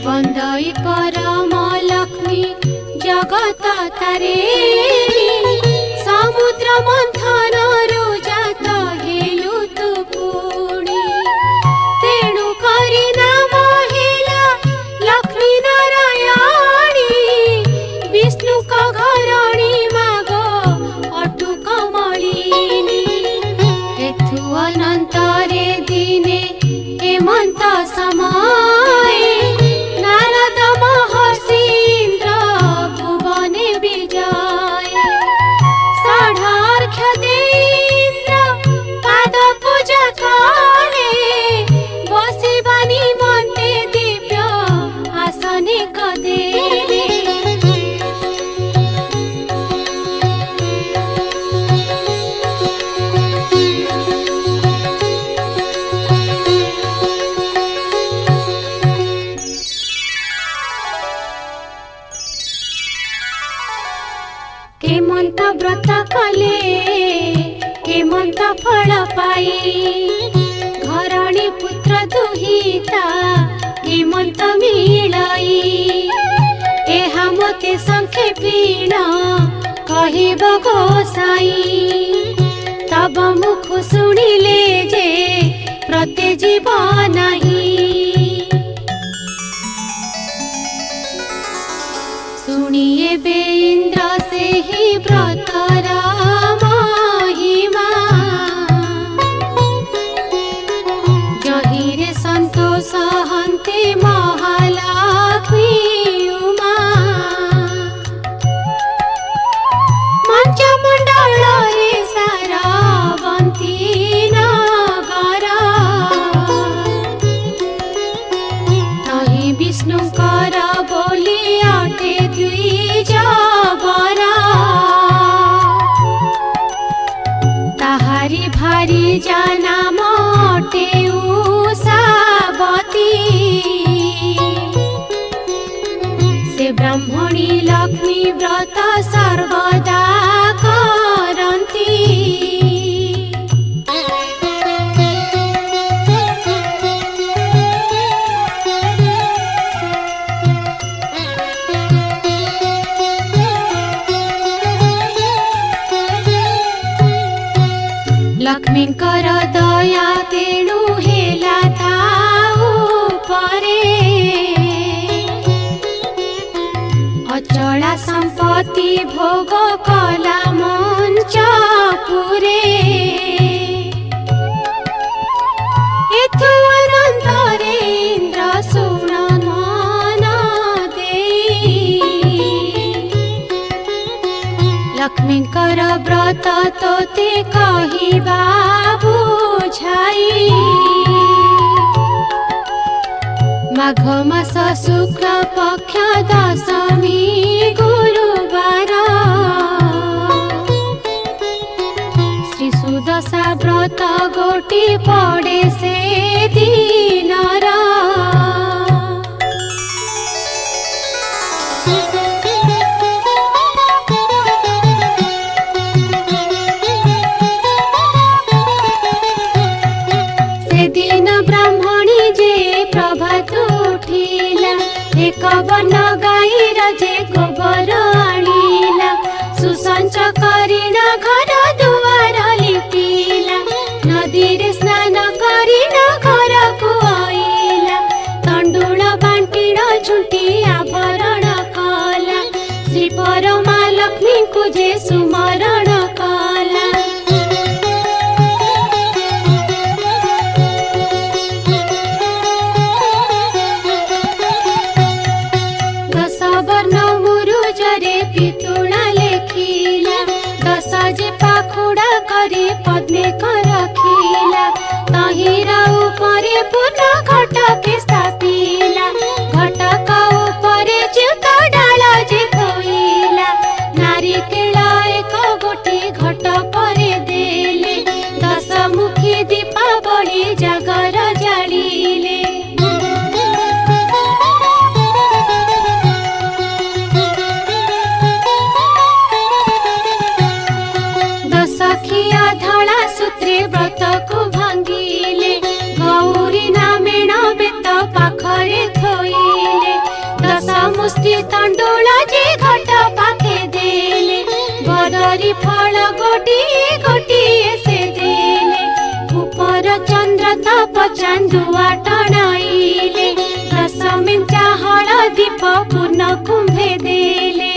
बंदई परम लक्ष्मी जगत तारिणी समुद्र मंथन जात हेलु तु पुणी तेणु करी नाम हेला लक्ष्मी नारायणी विष्णु का घरणी माग अटु कमलिनी एथु अनंतरे दिने हेमंत समय नारद महर्षि इंद्र भुवने विजय साढ़ार्घ्य दे इंद्र पाद पूजा करे बसिबा निमन्ते दिव्य आसने कदेले हेमंत व्रत कले हेमंत फल पाई घरणी पुत्र दुहिता हेमंत मिलाई एहा मते संक्षेपीण कहिब गोसाई तब मुख शुणिले जे प्रते जीव नहीं शुणिए बे इंद्र से ही व्रतर महिमा जहिरे संतोष हन्ते महालक्ष्मी उमा मंचमंडल रे सारावंती नगर तहि विष्णुकर बोली आटे द्विज बरा ताहारी भारी जाना मोटे उषावती से ब्राह्मणी लक्ष्मी व्रत सर्वदा करन्ती लक्ष्मींकर दया तेणु हेला ताऊ परे अचला संपत्ति भोग कला मंच पुरे एथु अनंतरे इंद्र शुण मन देई लक्ष्मींकर व्रत तोते कहिबा बुझाई माघ मास शुक्ल पक्ष दशमी गुरुवार श्री सुदशा व्रत गोटी पड़े से दिनर दिन ब्राह्मणी जे प्रभात उठिला एक बन गाईर जे गोबर आनिला सुसंच करिना घर दुआर लिपिला नदीरे स्नान करिना घर को आइला तंडुल बांटिण झुंटी आभरण कला श्री परमा लक्ष्मी को जे सुमरण कला वर्ण मुरुजरे पितुणा लेखिला दश जे दृष्टि तंडुल जे घट पाखे देले बररी फल गोटिए गोटिए से देले ऊपर चंद्र ताप चांदुआ टणाइले दशमिंचा हलदीप पूर्ण कुंभे देले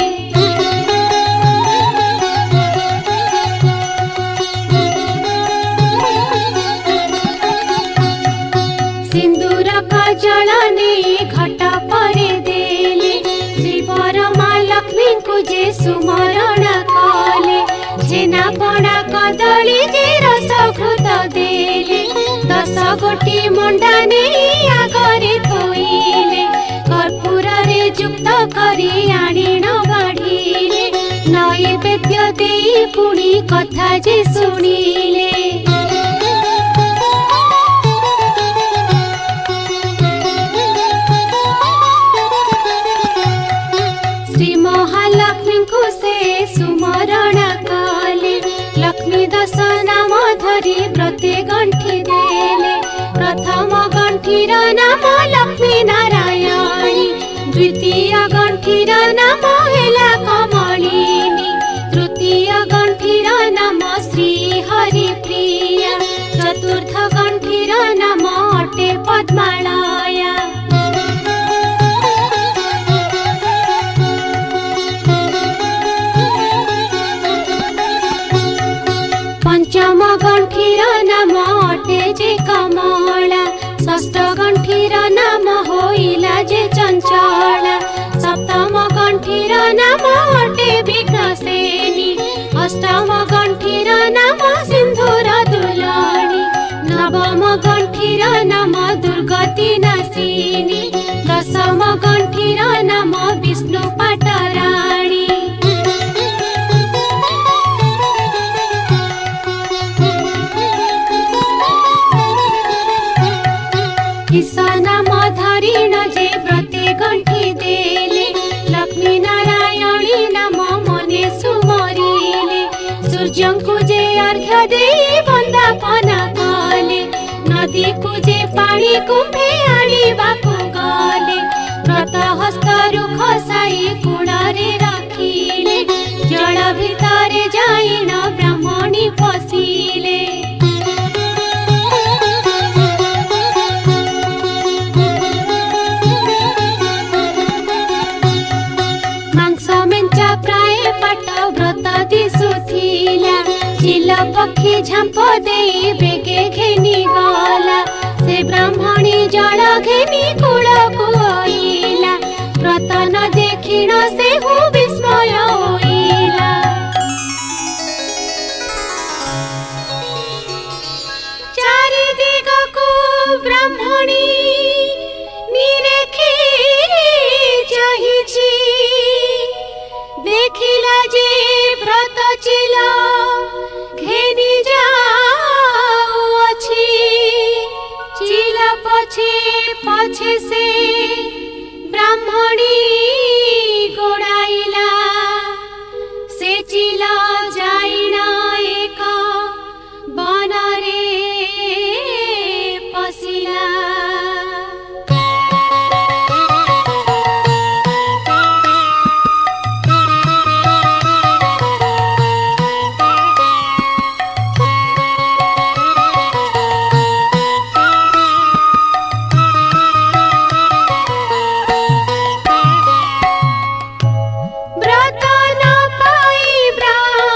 सिंदूर काजल नहीं घट परे देले श्रीवर माँ लक्ष्मी को जे सुमरण कले छेना पड़ा कदली जे रस घृत देले 10 गोटी मंडा नहीं आगरे थोइले कर्पूर रे युक्त करी आनिण बाढ़िले नैवेद्य देई पुणी कथा जे शुणिले श्री महालक्ष्मी को से सुमरण कले लक्ष्मी दश नाम धरी व्रते गंठी देले प्रथम गंठीर नाम लक्ष्मी नारायणी द्वितीय गंठीर नाम हेला कमलिनी तृतीय गंठीर नाम श्री हरि प्रिया चतुर्थ गंठीर नाम अटे पद्मालया पंचम गंठीर नाम अटे जे कमला षष्ठ गंठीर नाम होइला जे चंचला सप्तम गंठीर नाम अटे विघ्नसेनी अष्टम गंठीर नाम सिंधुर दुलाणी नवम गंठीर नाम दुर्गति नाशिनी दशम गंठीर नाम विष्णु पाटराणी नाम धरिण जे व्रते गंठी देले लक्ष्मी नारायणी नाम मने सुमरिले सूर्य को जे अर्घ्य दे वंदन कले नदी को जे पानी कुंभे आनिबाकु गले व्रत हस्त रुख साई कूड़े रखिले जल भितरे जाइण ब्राह्मणी पशिले चिल पक्षी झांप दे बेगे घेनी गला से ब्राह्मणी जल घेनी कूल को आइला व्रत न देखिण से हूँ विस्मय होइला चारि दिग को ब्राह्मणी निरेखी चाहिछि देखिला जे व्रत चिला घेनी जाउअछि चिला पछे पछे से ब्राह्मणी गोड़ाइला से चिला जाइना एक बनरे पसिला व्रत न पाई ब्राह्मणी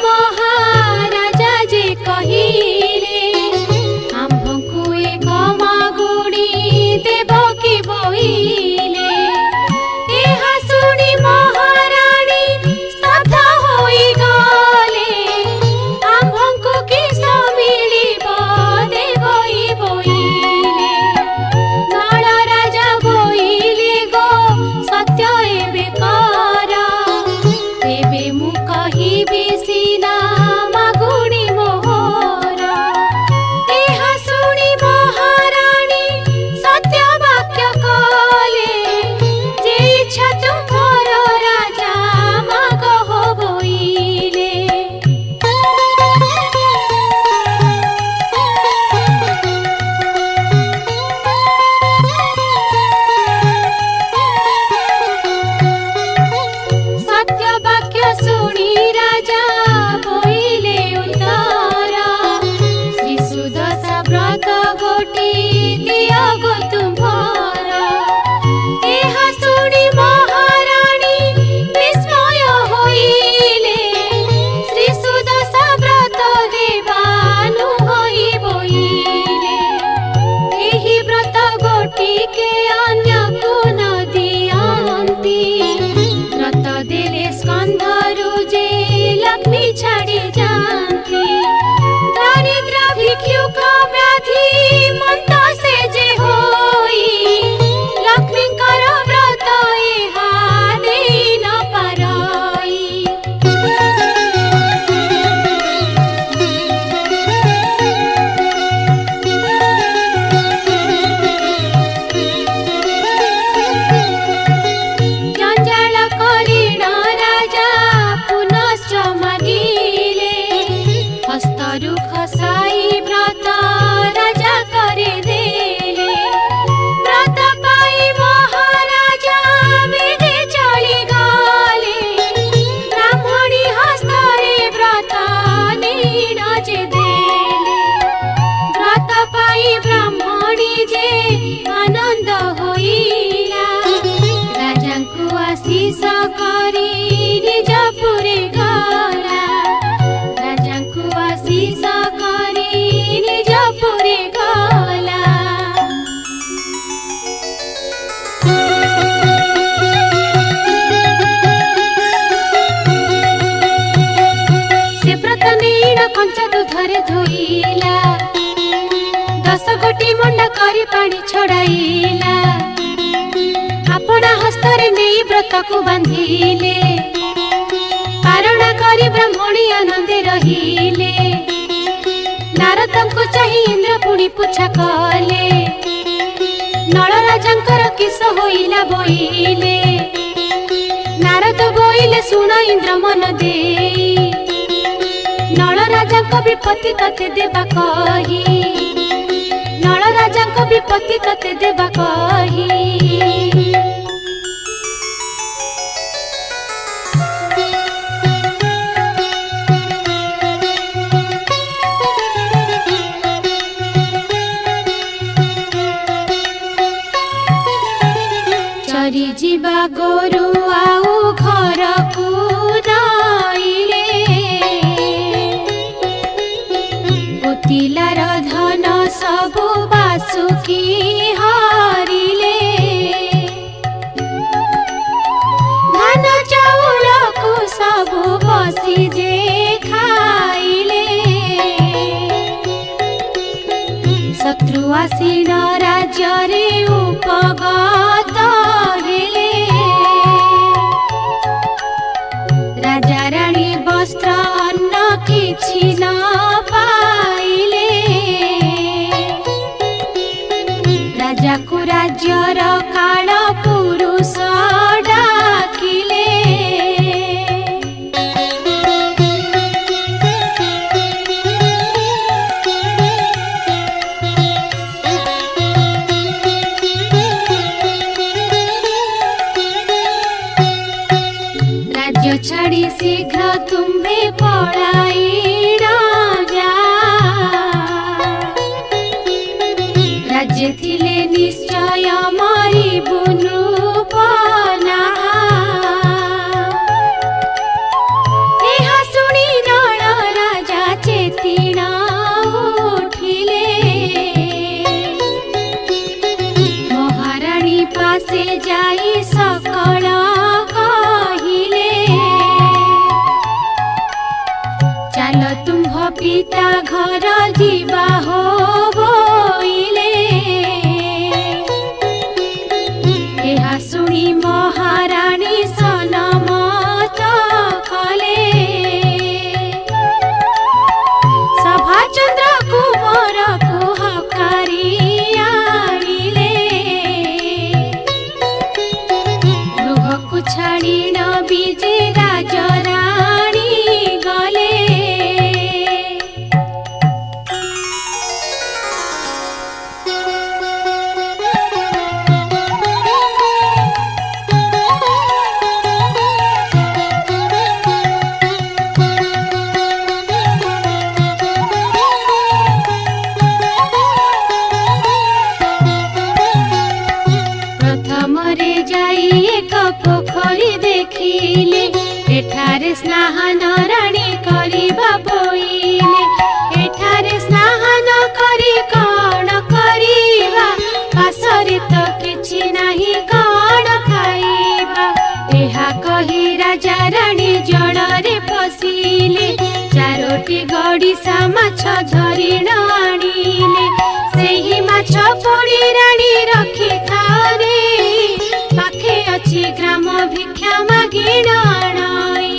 महाराजा जे कहिले आम्भଙ୍କୁ ଏକ ମାଗୁଣି ଦେବ କି ବୋଇଲେ। ଏହା ଶୁଣି ମହାରାଣୀ ସ୍ତବ୍ଧ ହୋଇଗଲେ। ଆମ୍ଭଙ୍କୁ କିସ ମିଳିବ ଦେବଇ ବୋଇଲେ। ନଳ ରାଜା ବୋଇଲେ ଗୋ ସତ୍ୟ ଏବେ କର। ତେବେ ମୁଁ କହିବି ସିନା ମାଗୁଣି ମୋହର। ଏହା ଶୁଣି ମହାରାଣୀ ସତ୍ୟ ବାକ୍ୟ କଲେ। ଯେ ଇଚ୍ଛା ତୁମର ରାଜା ମାଗ ହୋ ବୋଇଲେ। ସତ୍ୟ ବାକ୍ୟ ଶୁଣି ରାଜା ବୋଇଲେ ଉତ୍ତର। ଶ୍ରୀ ସୁଦଶା ବ୍ରତ ଗୋଟି ଦିଅ ଗୋ ତୁମ୍ଭର। ଏହା ଶୁଣି ମହାରାଣୀ ବିସ୍ମୟ ହୋଇଲେ। ଶ୍ରୀ ସୁଦଶା ବ୍ରତ ଦେବାନୁ ହୋଇ ବୋଇଲେ। ଏହି ବ୍ରତ ଗୋଟିକେ ଅନ୍ୟକୁ ନ ଦିଅନ୍ତି। ବ୍ରତ ଦେଲେ ସ୍କନ୍ଧରୁ ଯେ ଲକ୍ଷ୍ମୀ ଛାଡ଼ି ଯାଆନ୍ତି। ଦରିଦ୍ର ଭିକ୍ଷୁକ ବ୍ୟାଧି ମନ୍ତ ସେ ଯେ ହୋଇ ଲକ୍ଷ୍ମୀଙ୍କର ବ୍ରତ ଏହା ଦେଇ ନ ପାରଇ। ଜଞ୍ଜାଳ କରିଣ ରାଜା ପୁନଶ୍ଚ ମାଗିଲେ। ହସ୍ତରୁ ଖସାଇ ବ୍ରତ ରାଜା କରିଦେଲେ। ବ୍ରତ ପାଇ ମହାରାଜା ବେଗେ ଚଳିଗଲେ। ବ୍ରାହ୍ମଣୀ ହସ୍ତରେ ବ୍ରତ ନେଇଣ ଯେ ଦେଲେ। ବ୍ରତ ପାଇ ବ୍ରାହ୍ମଣୀ ଯେ ଆନନ୍ଦ ହୋଇଲା। ରାଜାଙ୍କୁ ଆଶିଷ କରି ନିଜ ପୁରେ ଗଲା। ରାଜାଙ୍କୁ ଆଶିଷ କରି ନିଜ ପୁରେ ଗଲା। ସେ ବ୍ରତ ନେଇଣ କଞ୍ଚା ଦୁଧରେ ଧୋଇଲା। 10 ଗୋଟି ମୁଣ୍ଡ କରି ପାଣି ଛଡ଼ାଇଲା। ଆପଣା ହସ୍ତରେ ନେଇ ବ୍ରତକୁ ବାନ୍ଧିଲେ। ପାରଣା କରି ବ୍ରାହ୍ମଣୀ ଆନନ୍ଦେ ରହିଲେ। ନାରଦଙ୍କୁ ଚାହିଁ ଇନ୍ଦ୍ର ପୁଣି ପୁଚ୍ଛା କଲେ। ନଳ ରାଜାଙ୍କର କିସ ହୋଇଲା ବୋଇଲେ। ନାରଦ ବୋଇଲେ ଶୁଣ ଇନ୍ଦ୍ର ମନ ଦେଇ। ନଳ ରାଜାଙ୍କ ବିପତ୍ତି ତତେ ଦେବା କହି। ନଳ ରାଜାଙ୍କ ବିପତ୍ତି ତତେ ଦେବା କହି। ଚରି ଯିବା ଗୋରୁ ଆଉ ଘରକୁ ନଇଲେ। ପୋତିଲାର ଧନ ସବୁ ବାସୁକି ହରିଲେ। ଧାନ ଚାଉଳକୁ ସବୁ ବସି ଯେ ଖାଇଲେ। ଶତ୍ରୁ ଆସିଣ ରାଜ୍ୟରେ ଉପଗତ ହେଲେ। ରାଜା ରାଣୀ ବସ୍ତ୍ର ଅନ୍ନ କିଛି ନ ପାଇଲେ। ରାଜାକୁ ରାଜ୍ୟର କାଳ ପୁରୁଷ ଡାକିଲେ। ରାଜ୍ୟ ଛାଡ଼ି ଶୀଘ୍ର ତୁମ୍ଭେ ପଳାଇଣ ଯା। ରାଜ୍ୟ ଥିଲେ ନିଶ୍ଚୟ ମରିବୁ ନୃପନା। ଏହା ଶୁଣି ନଳ ଯିବା ବୋଇଲେ। ଏହା ଶୁଣି ମହାରାଣୀ ସନମତ କଲେ। ସଭାଚନ୍ଦ୍ର କୁମରକୁ ହକାରି ଆଣିଲେ। ଗୃହକୁ ଛାଡ଼ି ବିଜେ ରାଜରାଣୀ ଗଲେ। ପ୍ରଥମରେ ଯାଇ ଏକ ପୋଖରୀ ଦେଖିଲେ। ଏଠାରେ ସ୍ନାନ ରାଣୀ କରିବା ବୋଇଲେ। ଏଠାରେ ସ୍ନାନ କରି କଣ କରିବା? ପାଶରେ ତ କିଛି ନାହିଁ କଣ ଖାଇବା? ଏହା କହି ରାଜା ରାଣୀ ଜଳରେ ପଶିଲେ। ଚାରୋଟି ଗଡ଼ିଶା ମାଛ ଧରିଣ ଆଣିଲେ। ସେହି ମାଛ ପୋଡ଼ି ରାଣୀ ରଖିଥାରେ। ପାଖେ ଅଛି ଗ୍ରାମ ଭିକ୍ଷା ମାଗିଣ ଆଣଇ।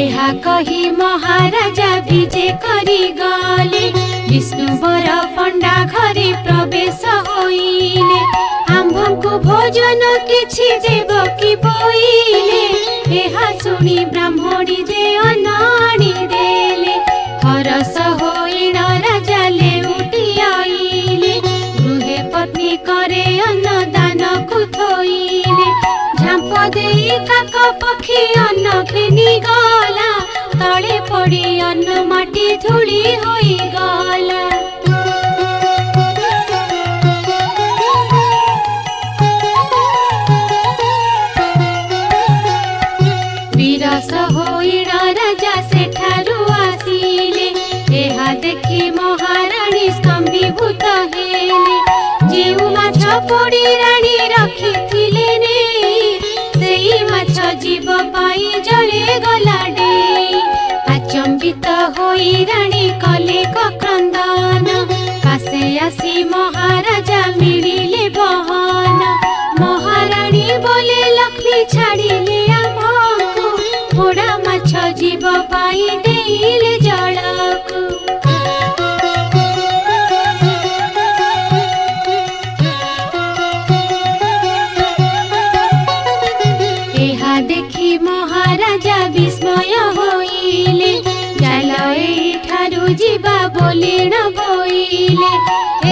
ଏହା କହି ମହାରାଜା ବିଜେ କରି ଗଲେ। ବିଷ୍ଣୁବର ପଣ୍ଡା ଘରେ ପ୍ରବେଶ ହୋଇଲେ। ଆମ୍ଭଙ୍କୁ ଭୋଜନ କିଛି ଦେବ କି ବୋଇଲେ। ଏହା ଶୁଣି ବ୍ରାହ୍ମଣୀ ଯେ ଅନ୍ନ ଆଣିଦେଲେ। ହରସ ହୋଇଣ ରାଜା ଲେଉଟି ଆଇଲେ। ଗୃହେ ପତ୍ନୀ करे ଅନ୍ନ ଦାନକୁ ଥୋଇଲେ। ଝାମ୍ପ ଦେଇ କାକ ପକ୍ଷୀ ଅନ୍ନ ଘେନି ଗଲା। ତଳେ ପଡ଼ି ଅନ୍ନ ମାଟି ଧୂଳି ହୋଇଗଲା। ବିରସ ହୋଇଣ ରାଜା ସେଠାରୁ ଆସିଲେ। ଏହା ଦେଖି ମହାରାଣୀ ସ୍ତମ୍ଭୀଭୂତ ହେଲେ। ଯେଉଁ ମାଛ ପୋଡ଼ି ରାଣୀ ରଖିଥିଲେ ନେଇ, ସେଇ ମାଛ ଜୀବ ପାଇ ଜଳେ ଗଲା ଡେଇ। ଆଚମ୍ବିତ ହୋଇ ରାଣୀ କଲେ କ୍ରନ୍ଦନ। ପାଶେ ଆସି ମହାରାଜା ମିଳିଲେ ବହନ। ମହାରାଣୀ ବୋଲେ ଲକ୍ଷ୍ମୀ ଛାଡ଼ିଲେ ଆମକୁ। ପୋଡ଼ା ମାଛ ଜୀବ ପାଇ ଡେଇଲେ ଜଳକୁ। ଏହା ଦେଖି ମହାରାଜା ବିସ୍ମୟ ହୋଇଲେ। ଚାଲ ଏଇଠାରୁ ଯିବା ବୋଲିଣ ବୋଇଲେ।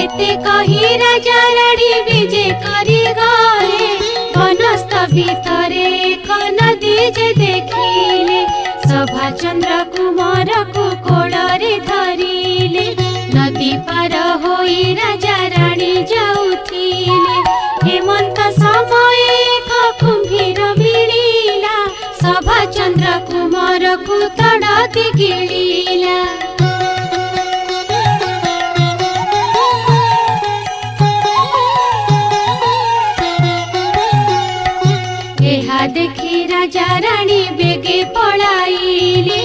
ଏତେ କହି ରାଜା ରାଣୀ ବିଜେ କରି ଗଲେ। ବନସ୍ତ ଭିତରେ ଏକ ନଦୀ ଯେ ଦେଖିଲେ। ସଭାଚନ୍ଦ୍ର କୁମରକୁ କୋଳରେ ଧରିଲେ। ନଦୀ ପାର ହୋଇ ରାଜା ରାଣୀ ଯାଉଥିଲେ। ହେମନ୍ତ ସମୟ ଏକ କୁମ୍ଭୀର ମିଳିଲା। ସଭାଚନ୍ଦ୍ର କୁମରକୁ ତଡ଼ାତି ଗିଳିଲା। ଏହା ଦେଖି ରାଜା ରାଣୀ ବେগে ପଳାଇଲେ।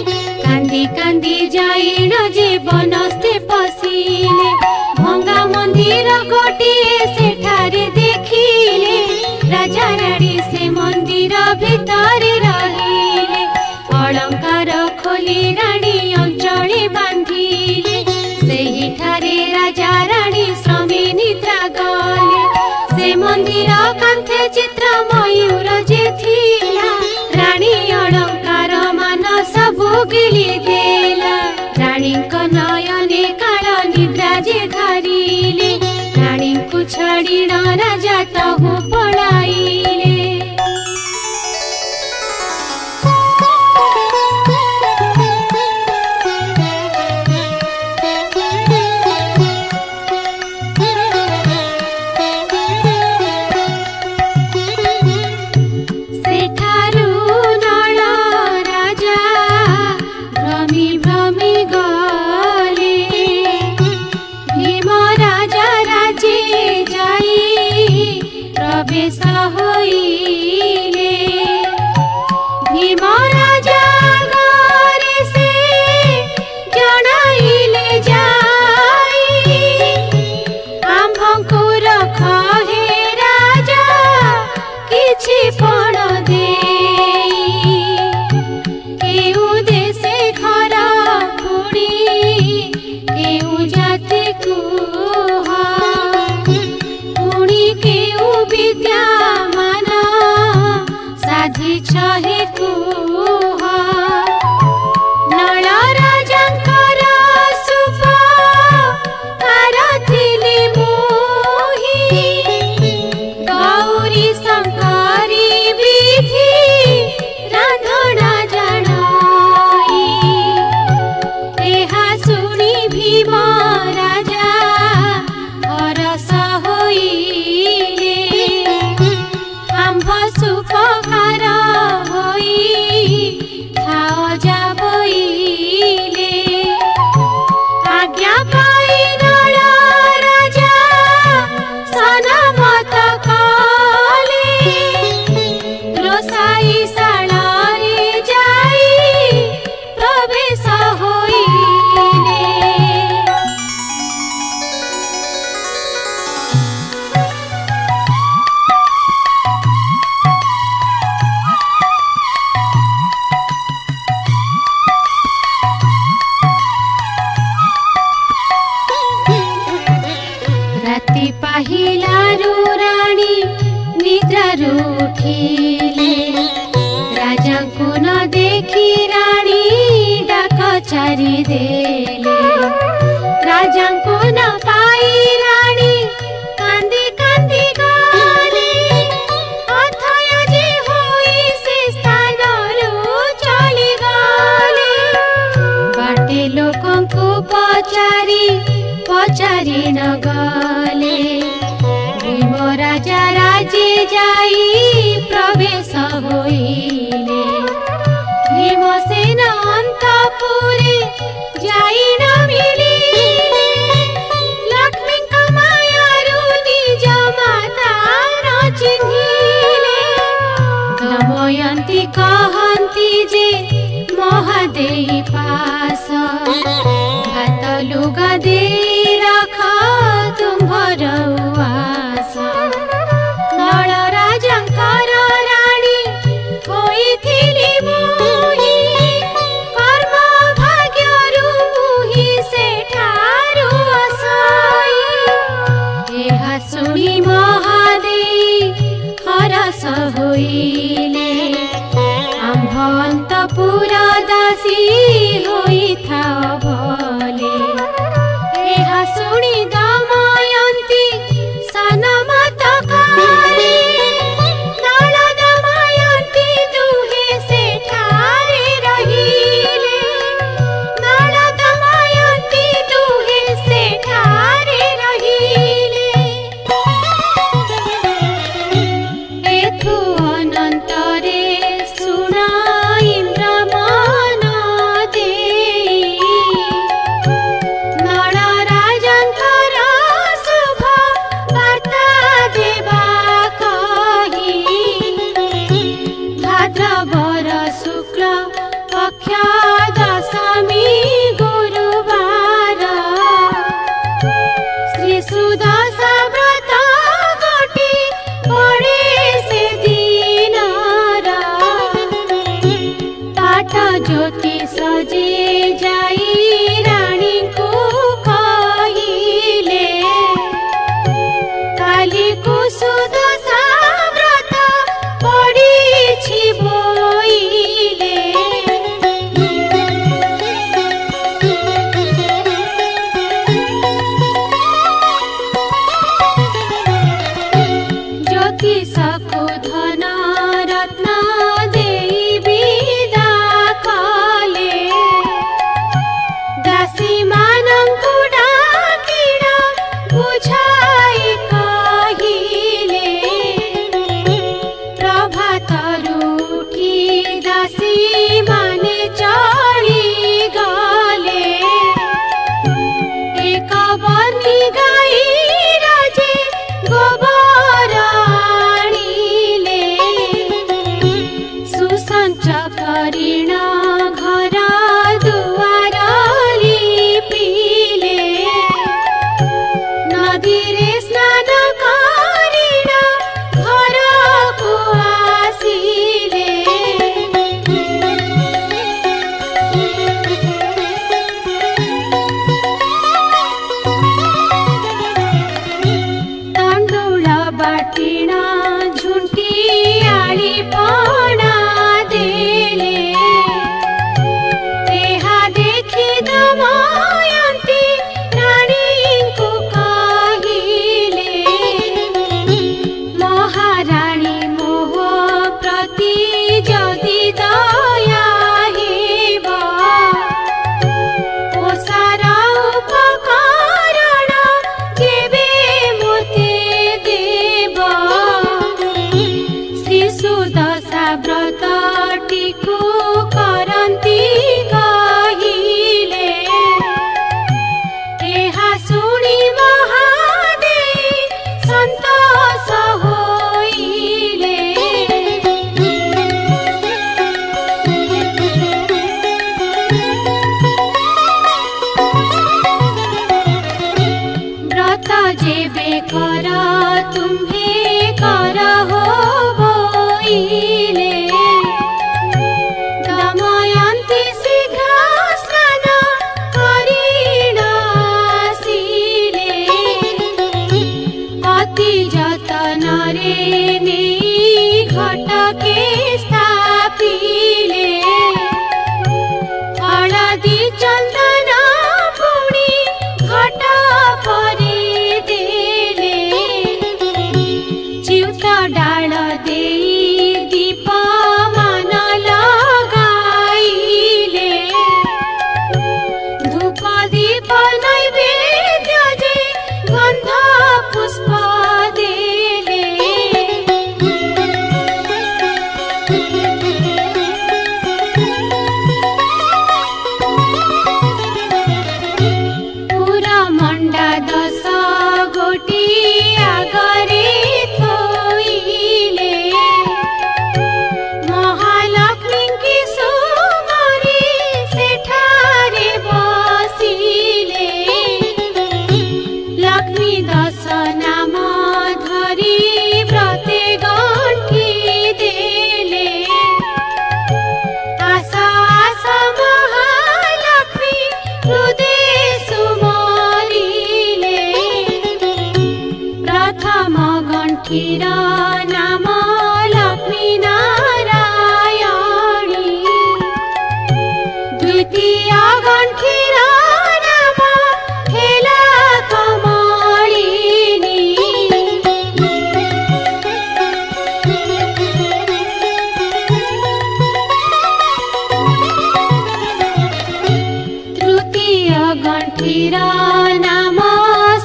କାନ୍ଦି କାନ୍ଦି ଯାଇଣ ଯେ ବନସ୍ତେ ପଶିଲେ। ଭଙ୍ଗା ମନ୍ଦିର ଗୋଟିଏ ସେଠାରେ ଦେଖିଲେ। ରାଜା ରାଣୀ ସେ ମନ୍ଦିର ଭିତରେ ରହିଲେ। ଅଳଙ୍କାର ଖୋଲି ରାଣୀ ଅଞ୍ଚଳେ ବାନ୍ଧିଲେ। ସେହିଠାରେ ରାଜା ରାଣୀ ଶ୍ରମେ ନିଦ୍ରା ଗଲେ। ସେ ମନ୍ଦିର କାନ୍ଥେ ଚିତ୍ର ମୟୂର ଯେ ଥିଲା। ରାଣୀ ଅଳଙ୍କାର ମାନ ସବୁ ଗିଳି ଦେଲା। ରାଣୀଙ୍କ ନୟନେ କାଳ ନିଦ୍ରା ଯେ ଧରିଲେ। ରାଣୀଙ୍କୁ ଛାଡ଼ିଣ ରାଜା ତହୁ ପଳାଇଲେ। साधिछ हे कुह नळ राजांकर सुपकार थिली मोहि गौरी शंकरी विधि रांधणा जानाई एहा सुनी भीम राजा हरस होइले आम्भ सुपकार होई थाओ जाबोइले आज्ञा पाई नळ राजा सनमत कले रोसाई शालारे जाई प्रवेश होइले राति पाहिलारू राणी निद्रारू उठिले राजांकु न देखि राणी डाक चारि देले राजांकु न पाई राणी कांदी कांदी गले अथय जे होई से स्थानरू चली गले बाटे लोकंकु पचारि न गले भीम राजा राजे जाई प्रवेश होइले भीमसेन अंतपुरे जाई न मिलिले लक्ष्मी मायारू निज माता न चिन्हिले दमयंती कहंती जे महादेई पास भात लुगा दे रख तुम्भर उआस नळ राजांकर राणी होइथिली मोहि कर्म भाग्यरू मुहि सेठारू असई एहा सुनी महादेई हरस होइले आम्भ अंतपुर दासी होइथाओ भले एहा सुनी दमयंती सनमत कले नळ दमयंती दुहे सेठारे रहिले नळ दमयंती दुहे सेठारे रहिले एथु अनंतरे सुना इंद्र मन देई नळ राजांकर शुभ वार्ता देवा कही भाद्रवर शुक्ल पक्ष दशमी गुरुवार श्री सुदशा व्रत गोटी पड़े से दिनर पाठ ज्योतिष जे जाई रानी को कहिले काली को सुदशा व्रत पड़िछि बोइले ज्योतिष को धन रत्न देई विदा कले दासी मानंकु डाकिण बुझाई कहिले प्रभातरू उठी दासी माने चली गले एक बर्नी गाई राजे गोबर आनिले सुसंचकरिण घर दुआर लिपिले नदीरे स्नान करिण घरको आसिले तण्डुल बाटिण झुंटी आली पण कर तुम्हे कर हो बोइले दमयन्ती शीघ्र स्नान करिण आसिले अति जतनरे नेई घटके स्थापिले हळदी चन्दन पुणी घट परे देले चिउत डाल देई दीप मान लगाइले धूप दीप नैवेद्य जे गन्ध पुष्प देले पूरा मंडा 10 गोटी आगरे थोइले महालक्ष्मी की सुमरी सेठारे बसिले लक्ष्मी 10 नाम धरी व्रते गंठी देले आशा आशा महालक्ष्मी हृदय सुमरिले प्रथम गंठीर नाम लक्ष्मी नारायणी द्वितीय गंठीर नाम हेला कमलिनी तृतीय गंठीर नाम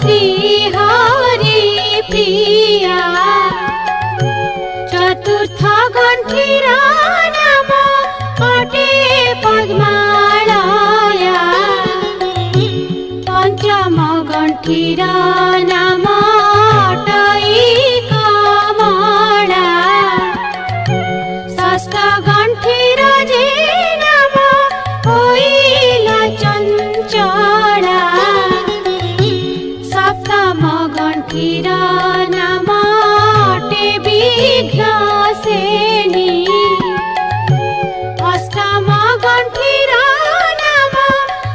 श्रीहरि प्रिया चतुर्थ गंठीर नाम अटे पद्मालया पंचम गंठीर नाम अटई कमला षष्ठ गंठीर जे नाम होइल चंचला सप्तम गंठीर नाम अटे विघ्नसेनी अष्टम गंठीर नाम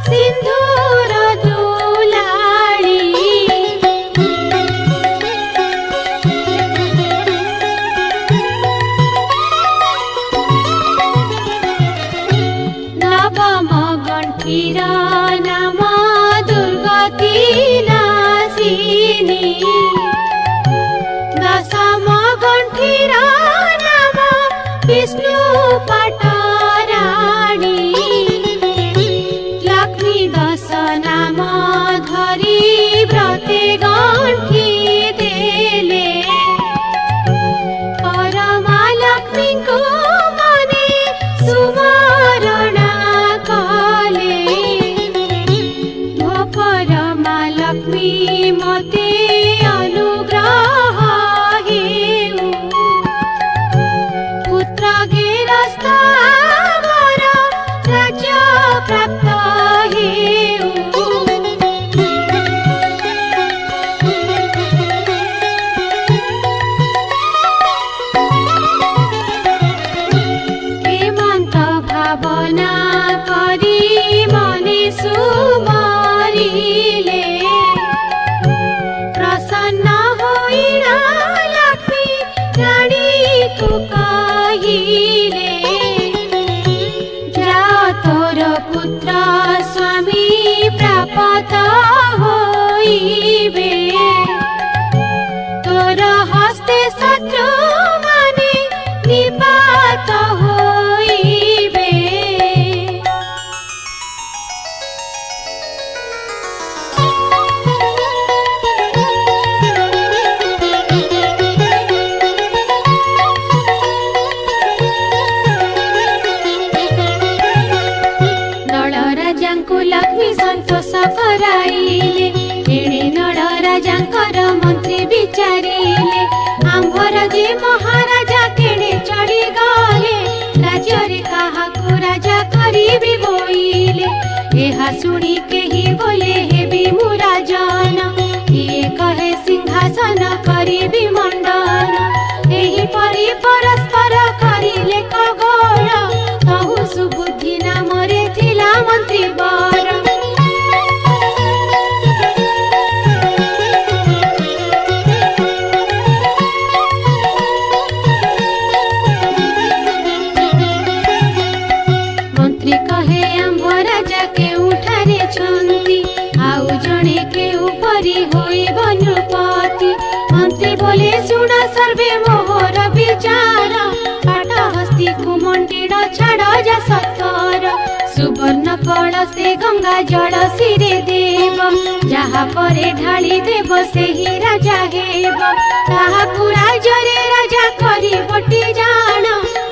सिंधूर दुलाळी नवम गंठीर नाम दुर्गति नाशिनी दशम गंठीर नाम विष्णु पटराणी लक्ष्मी 10 नाम धरी व्रते गंठी देले परमा लक्ष्मी को मने सुमरण कले ओ परमा लक्ष्मी मते अनुग्रह हेउ पुत्र गिरस्थ आमर राज्य प्राप्त हेउ हेमंत भावना करी मने सुमरिले प्रसन्न होइल लक्ष्मी रानी को कहिले जा तोर पुत्र स्वामी प्राप्त होइबे तोर हस्ते शत्रु माने निपात होइबे नळ राजांको लक्ष्मी संतोष कराइले एणे नळ राजांकर मंत्री विचारिले आंभर जे महाराजा केणे चढ़ी गले राज्य रे काहाको राजा करिबी बोइले एहा सुनी केही बोले हेबी मु राजन किए कहे सिंहासन करिबी मंडन एही परि परस्पर करिले खगोल कहु सुबुद्धि नामरे थिला मंत्री बर मंत्री कहे आंभ राजा के उठारे छंती आउ जणे के उपरी होई नृपति मंत्री बोले सुन सर्वे मोहर विचार काट हस्ती कुमंडिल छाड़ जा सतर सुवर्ण कलशे गंगा जल सिरे देव जहा परे ढाली देव सेही राजा हेब ताहाकु राज्ୟରେ राजा करी बटी जान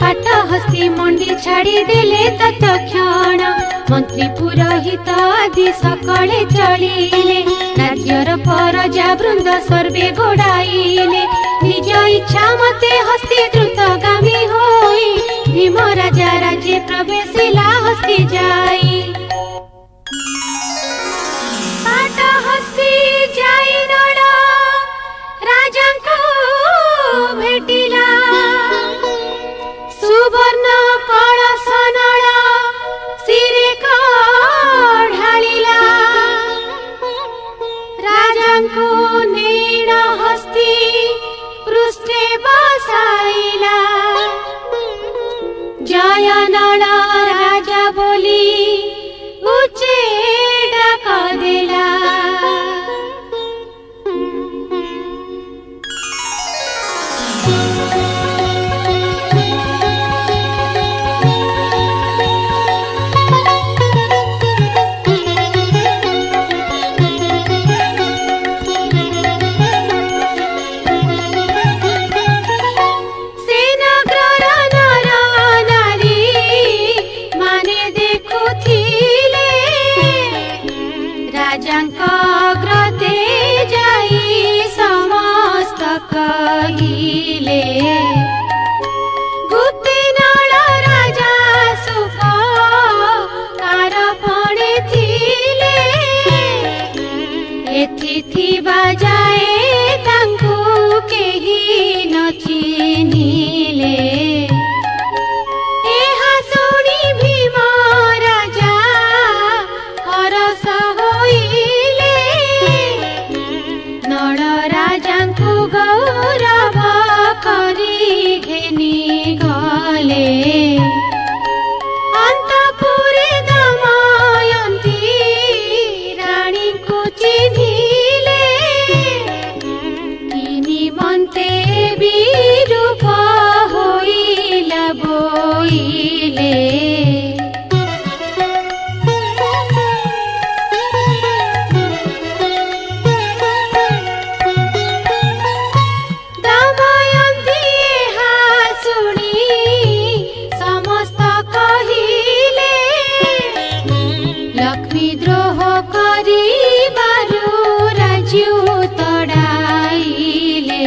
काट हस्ती मंडी छाड़ी देले तत्क्षण मंत्री पुरोहित आदि सकले चलिले राज्यर परजा वृंद सर्वे गोड़ाइले निज इच्छा मते हस्ती द्रुतगामी होई भीम राजा राज्य प्रवेशिला हस्ती जाई काट हस्ती जाई नळ राजांको भेटिला सुवर्ण कलश नळ सिरे ढालिला राजांको नेण हस्ती पृष्ठे बसाइला जय नळ राजा बोली उच्चे डाक देला राजांग्रते जाई समस्त कहिले गुप्ते नळ राजा सुख कार पणे थिले एथि थिबा जाए तांकु केही न चिन्हिले एहा सुनी भीम राजा हरस नळ राजांकु गौरव करी घेनी गले अंतपुरे दमयंती रानी को चिन्हिले किनि मन्ते विरूप होइला बोइले विद्रोह करी बारू राज्य तड़ाइले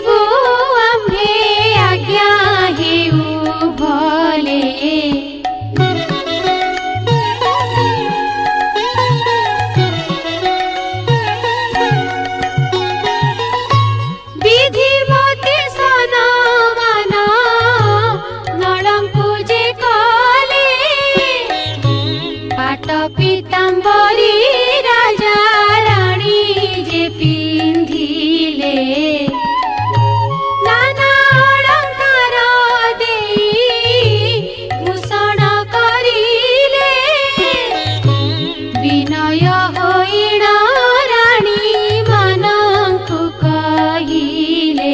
ଯିବୁ ଆମ୍ଭେ ଆଜ୍ଞା ହେଉ ଭଲେ। ବିଧି ମତେ ସନମାନ ନଳଙ୍କୁ ଯେ କଲେ ପାଟ ପୀତାମ୍ବରୀ ରାଜା ରାଣୀ ଯେ ପିନ୍ଧିଲେ ନାନା ଅଳଙ୍କାର ଦେଇ ଭୂଷଣ କରିଲେ ବିନୟ ହୋଇଣ ରାଣୀ ମାନଙ୍କୁ କହିଲେ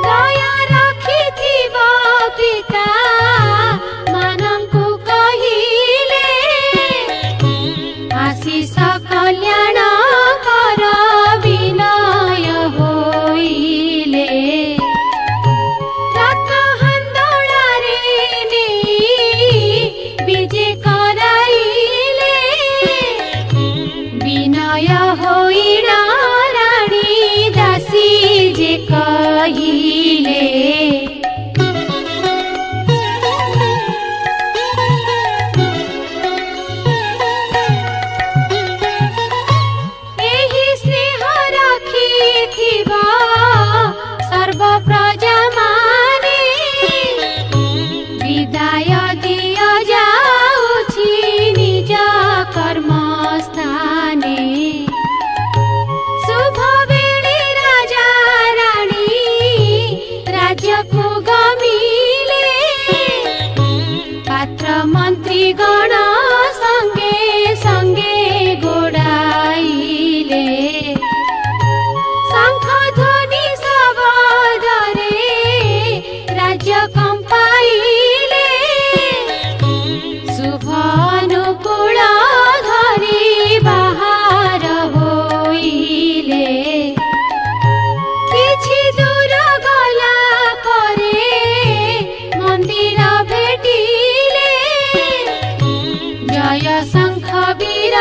ଦୟା ରଖିଥିବ ପିତା ମାନଙ୍କୁ କହିଲେ ଆଶିଷ କଲ୍ୟାଣ କର ବିନୟ ହୋଇଲେ ରଥ ହାନ୍ଦୋଳରେ ନେଇ ବିଜେ କରାଇଲେ ବିନୟ ହୋଇଣ ରାଣୀ ଦାସୀ ଯେ କହିଲେ ଏହି ସ୍ନେହ ରଖିଥିବ ସର୍ବ ପ୍ରଜା ମାନେ ବିଦାୟ ଦିଅ ଯାଉଛି ନିଜ କର୍ମସ୍ଥାନେ ଶୁଭ ବେଳେ ରାଜା ରାଣୀ ରାଜ୍ୟକୁ ଗମିଲେ ପାତ୍ର ମନ୍ତ୍ରୀ ଗଣ ସଙ୍ଗେ ସଙ୍ଗେ ଗୋଡ଼ାଇଲେ ଶଙ୍ଖ ଧ୍ୱନି ଶବଦରେ ରାଜ୍ୟ କମ୍ପାଇଲେ ଶୁଭ ଅନୁକୂଳ ଧରି ବାହାର ହୋଇଲେ କିଛି ଦୂର ଗଲା ପରେ ମନ୍ଦିର ଭେଟିଲେ ଜୟ ଶଙ୍ଖ ବୀର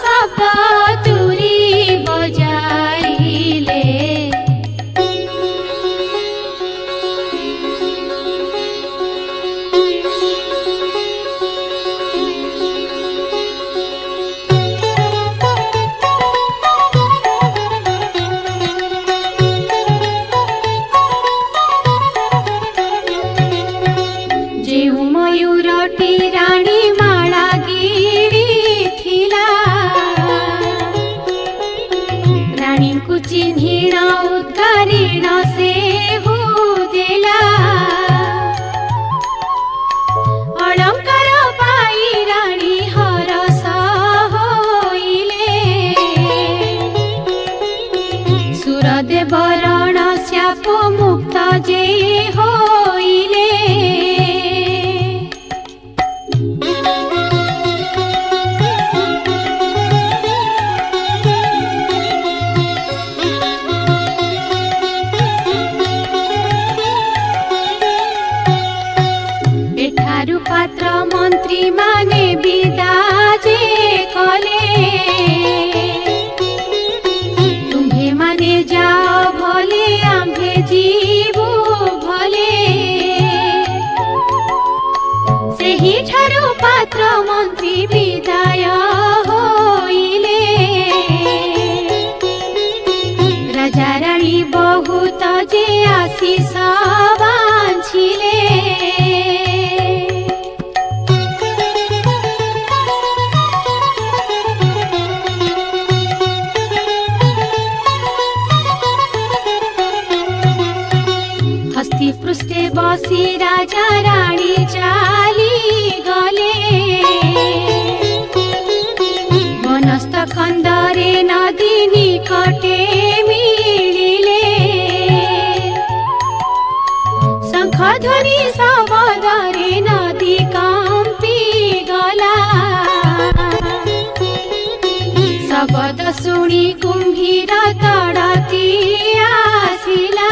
ଶବ୍ଦ ତୁରୀ ବଜାଇଲେ ଯେଉଁ ମୟୂରଟି ରାଣୀ ମାଳା ଗିଳିଥିଲା ରାଣୀଙ୍କୁ ଚିହ୍ନିଣ ଉତ୍ତରୀଣ ସେ ଦେଲା ଅଳଙ୍କାର ପାଇ ରାଣୀ ହରସ ହୋଇଲେ ସୁରଦେବ ରଣ ଶ୍ୟାପ ମୁକ୍ତ ଯେ ହୋଇଲେ ଏଠାରୁ ପାତ୍ର ମନ୍ତ୍ରୀ ମାନେ ବିଦା ଯେ କଲେ ତୁମ୍ଭେ ମାନେ ଯାଅ ଭଲେ ଆମ୍ଭେ ଯିବୁ ଭଲେ ସେହିଠାରୁ ପାତ୍ର ମନ୍ତ୍ରୀ ବିଦାୟ ହୋଇଲେ ରାଜା ରାଣୀ ବହୁତ ଯେ ଆଶିଷ ବାଞ୍ଛିଲେ हस्ती पृष्ठे बसी राजा राणी चाली गले वनस्थ खंदरे नदी निकटे मिलिले शंख ध्वनि शबदरे नदी कंपी गला शबद शुणी कुम्भीर तड़ती आसिला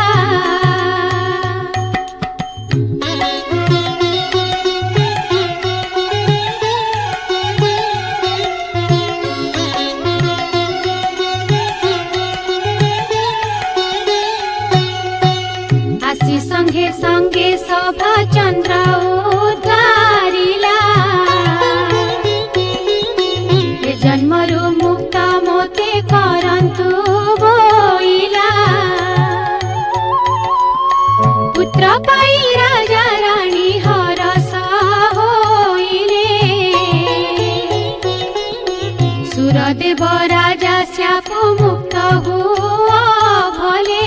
आसी संगे संगे सभा चंद्र उद्धारिला ए जन्मरु मुक्त मोते करंतु बोइला पुत्र पाई राजा रानी हरस होइले सुरदेव राजा श्यापु मुक्त हुआ भले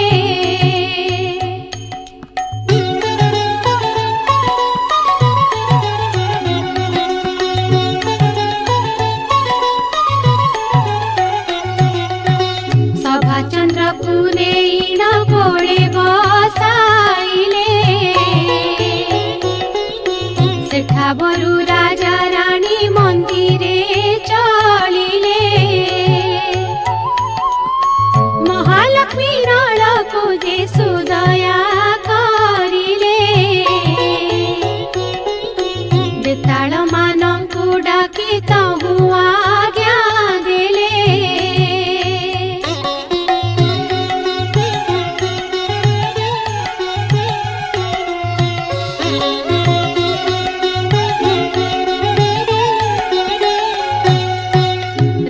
बरु राजा रानी मंदिरे चलिले महालक्ष्मी नळको जे सुदया करिले बेताल मानंकु डाकी तहु आज्ञा देले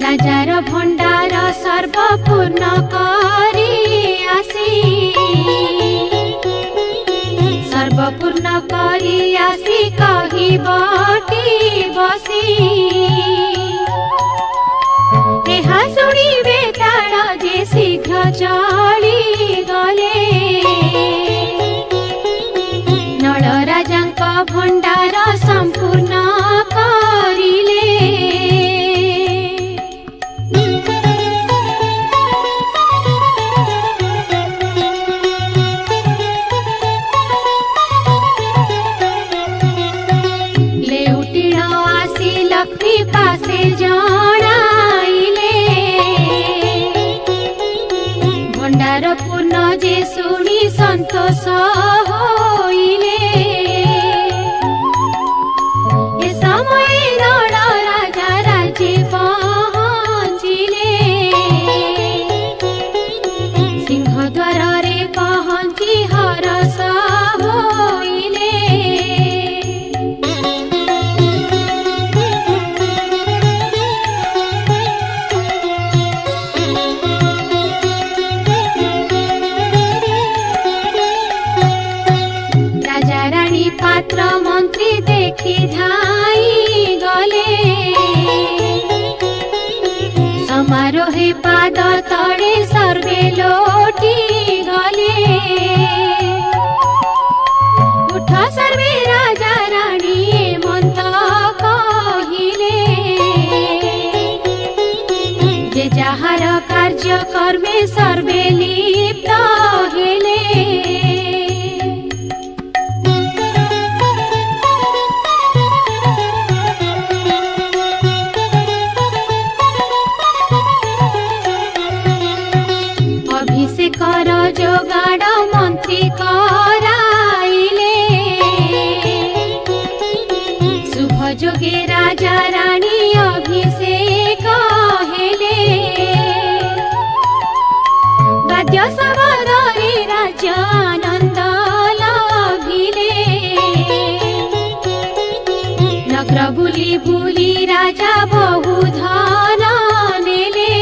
राजार भंडार सर्वपूर्ण करी आसी सर्वपूर्ण करी आसी कही बटी बसी एहा शुणी बेताल जे शीघ्र चली गले नळ राजांक भंडार संपूर्ण करिले पासे जणाइले भंडार पूर्ण जे शुणी संतोष होइले ए समय नळ राजा राज्ये पहुँचिले सिंहद्वार रे पहुँची हरस होइले पात्र मंत्री देखी धाई गले समारोहे पाद तले सर्वे लोटी गले उठ सर्वे राजा रानी मंत कहिले जे जाहार कार्य कर्मे सर्वे लिप्त हेले कर जोगाड़ मंत्री कराइले शुभ जोगे राजा रानी अभिषेक हेले वाद्य सबदरे राज्य आनंद लभिले नगर बुली बुली राजा बहु धन नेले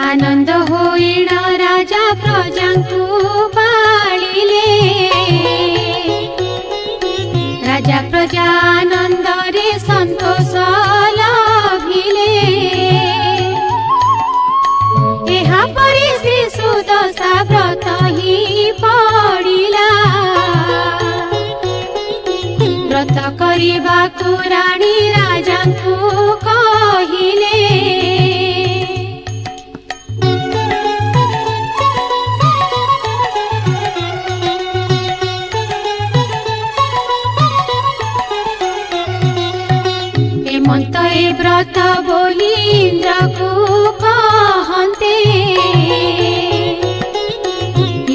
आनंद होइण राजा प्रजांकु पालिले राजा प्रजा आनंद रे संतोष लभिले एहा परि श्री सुदशा व्रत ही पड़िला व्रत करिबाकु रानी राजांकु कहिले हेमंत ए व्रत बोली इंद्र को कहते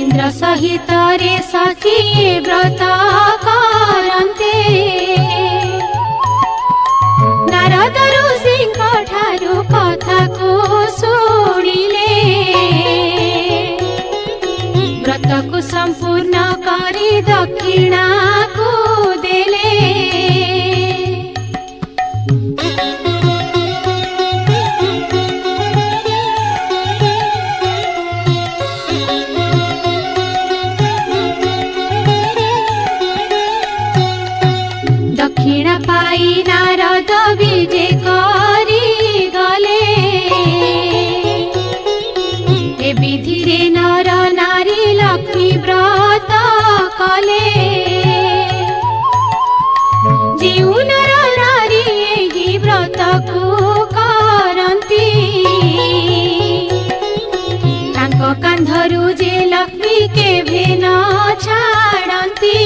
इंद्र सहित रे सखी व्रत करन्ते नारद ऋषिଙ୍କ ठारू कथाको शुणिले व्रतको सम्पूर्ण गरी दक्षिणाको देले दक्षिणा पाई नारद विजे करी गले ए विधिरे नर नारी लक्ष्मी व्रत कले जिउ नर नारी एही व्रतको करन्ती ताଙ୍କ कान्धरु जे लक्ष्मी केभे न छाडन्ती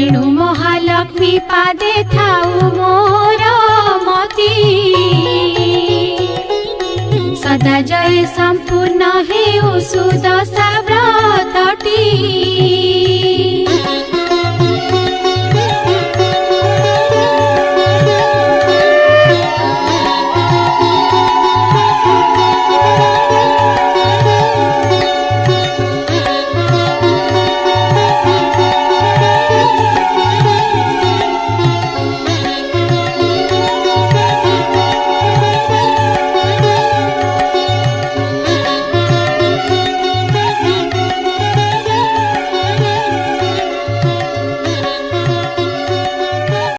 एणु महालक्ष्मी पादे थाउ मोर मती सदा जय सम्पूर्ण हेउ सुदशा